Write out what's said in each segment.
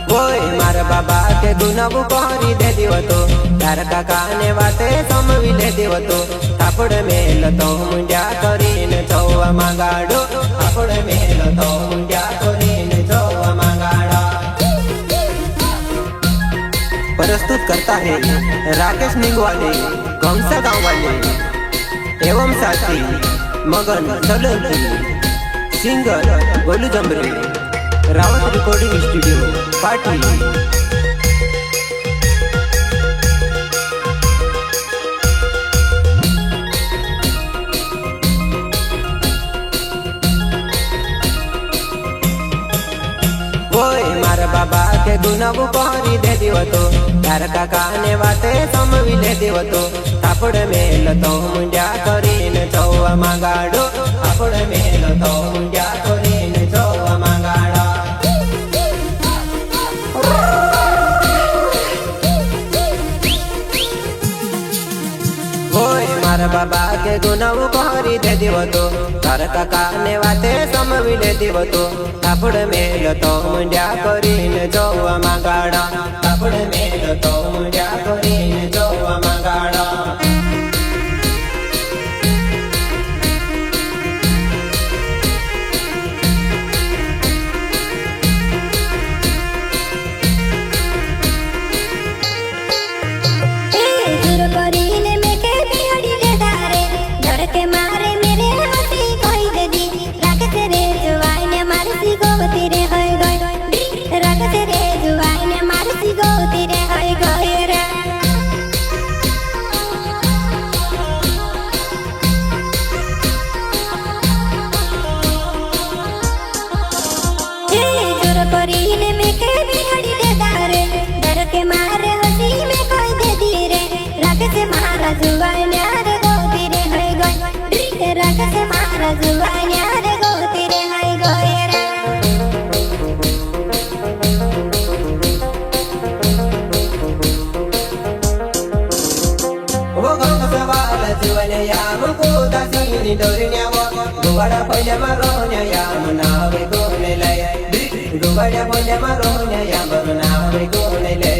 ओय मारा बाबा के गुनाबू कहरी दे दिवतो तार काका ने वाते समवी ले दिवतो थापड़ मेल तो मुंड्या करीने चौवा मांगाडो थापड़ मेल तो मुंड्या करीने चौवा मांगाडा। प्रस्तुत करता है राकेश निगवाले गंसा गाँव वाले एवं साथी Magan Solanki, singer Golu Jambre, Rawat recording studio Pati. ओय मारा बाबा के गुनाबू कहरी दे दिवतो तार काका ने वाते समवी ले दिवतो थापड़ मेल तो मुंड्या करीने चौवा मांगाडो थापड़ मेल तो मुंड्या करीने चौवा मांगाडा। ओय मारा बाबा के गुनाबू कहरी दे दिवतो तार काका ने वाते समवी ले दिवतो थापड़ मेल तो मुंड्या करीने चौवा मांगाडा थापड़ मेल तो मुंड्या करीने चौवा मांगाडा। Gubada punya maronya ya menawi gunelay, gubada punya maronya ya menawi gunelay.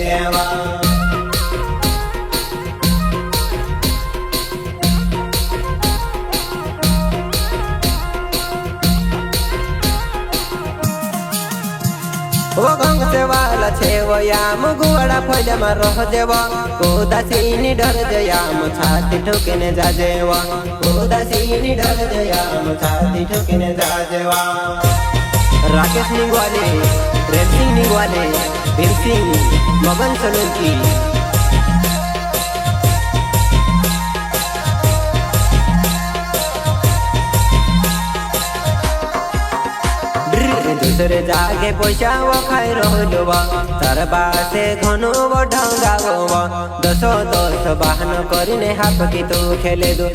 वो गंग से वाला छे वो याम गुवाड़ा फैले में रह जेवा उदासीनी डर जयाम छाती ठोकने जा जेवा उदासीनी डर जयाम छाती ठोकने जा जेवा। राकेश निगवाले, प्रेम सिंह निगवाले, भीम सिंह, मगन सोलंकी, दूसरे जागे पैसा वो खाई रोलवा तार बासे घनो वो ढंगावा दसो दस बहन करीने हाफ की तू खेले दो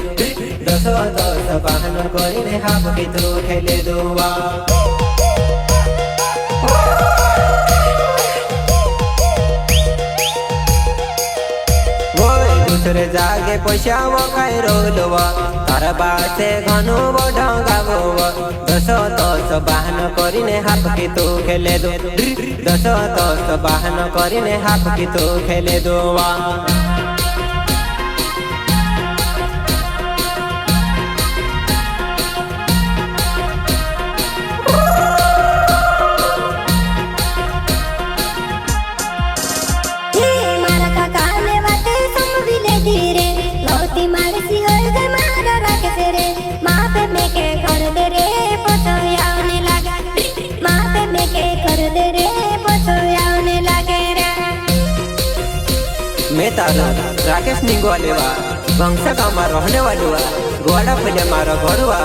दसो दस बहन करीने हाफ की तू खेले दोवा। दूसरे जागे पैसा वो खाई रोलवा तार बासे घनो वो ढंगावा दसो दस बहन करीने हाफ की तू खेले दो दसो दस बहन करीने हाफ की तू खेले दोवा। मैं तारा राकेश निगवाले वा बंसा गाँव में रहने वाले वा गोवाड़ा फैले मारा घर वा।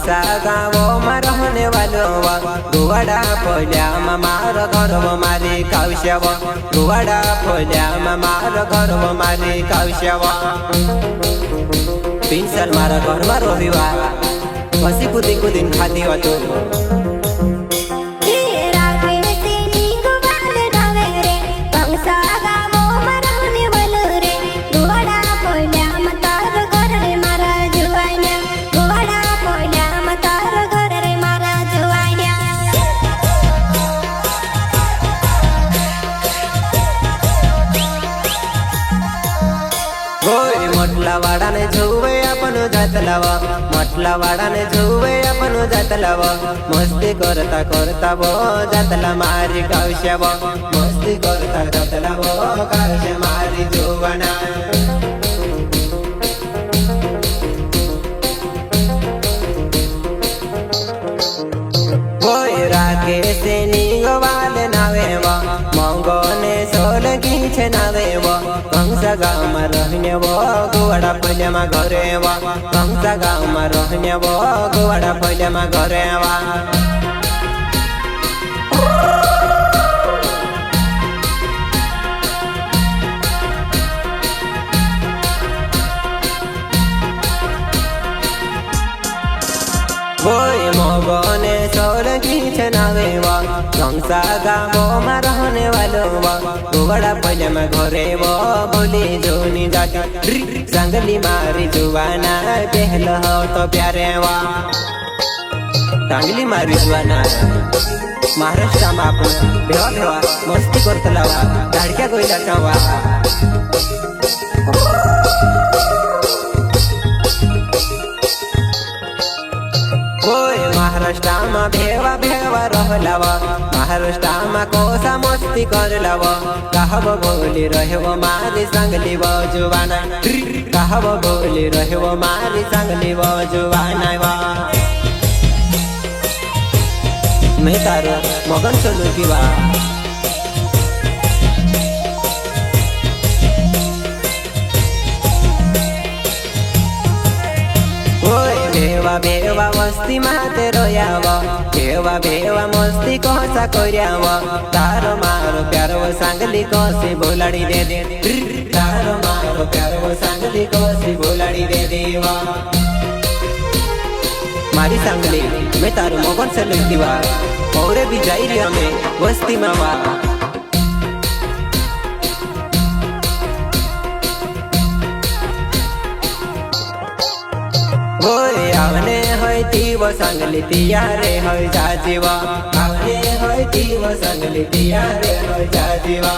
कंसा गाँव में रहने वालो गुवाड़ा पोल्या मार घर मारे काउश्यव गुवाड़ा पोल्या मार घर मारे काउश्यव 3 साल मारा घर में रहिवा हसी कुदी खाती हतो मटला ने झुवे अपन जातलावा मटला ने झुवे अपन जातलावा मस्ती करता करता वो जातला मारी काउश्यव मस्ती करता जातला वो काउश्य मारी जुवाना राके से निगवाल नावेवा मंगोने सोलगी छे नावेवा कंसा गाँव में रहने वो गुवाड़ा पोल्या में घरेवा कंसा गाँव में रहने वो गुवाड़ा पोल्या में घरेवा मगने सोलगी छे नावेवा कंसा गाँव में रहने वालो गुवाड़ा पोल्या में घरे वो बोली जोनी जाती संगली मारी जुवाना पहल हो तो प्यारे वा संगली मारी जुवाना महाराष्ट्र में आपण भेवा भेवा मस्ती करतला वा धाडक्या गोयला चावा महाराष्ट्र में भेवा भेवा रहलावा महाराष्ट्र में कोसा मस्ती करलाव कहब बोली रहे मारी संगली जुवाना कहब बोली रहे मारी संगली जुवाना मैं तारो मगन चलू की वा भेवा भेवा मस्ती माते रोयावा भेवा भेवा मस्ती कोसा कोरियावा तारो मारो प्यारो सांगली कोसी बोलाड़ी दे दे तारो मारो प्यारो सांगली कोसी बोलाड़ी दे देवा मारी सांगली मैं तारो मगन से लुटीवा औरे भी जाई रे हमें मस्ती मावा आवने होय तीव सांगली तियारे होय जाजीवा आवने होय तीव सांगली तियारे होय जाजीवा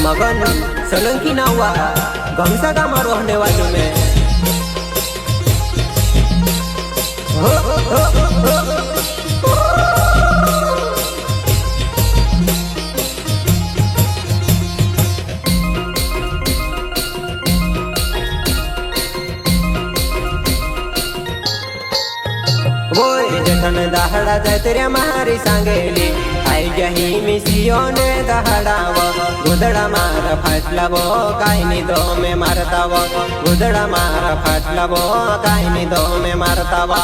मगन सोलंकी नावा कंसा गाँव में रहने वालों में हो, हो, हो, हो। जठन दहाड़ा जतरे मारी सांगेली आई जही मिसियोने दहाड़ाव गुदड़ा मारा फाटलावो काई नी दो में मारताव गुदड़ा मारा फाटलावो काई नी दो में मारताव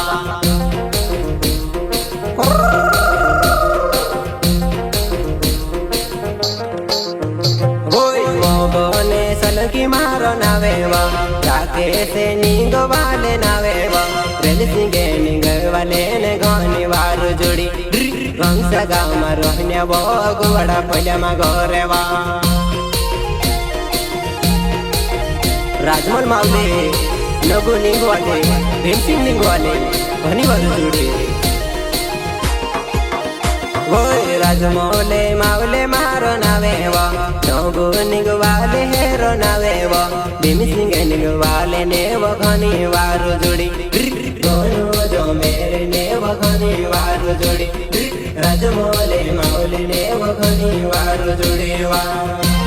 मोगने सलकी मारो नावेवा जाके से नींगो वाले नावेवा रेल सिंगे नींगो वाले ने गाने वारो जोड़ी कंसा गाँव में रहने वो गुवाड़ा पोल्या में घरेवा राजमल मावले नगो नींगो वाले भीमसिंह नींगो वाले घनी वारो जोड़ी गोय राजमौले मावले मारो नावेवा नगो निगवाले हेरो नावेवा भीमसिंह निगवाले ने वो घनी वारो जोड़ी दोनों जो मेरे ने वो घनी वारो जोड़ी राजमौले मावले ને ઘણી વાર જોડેવા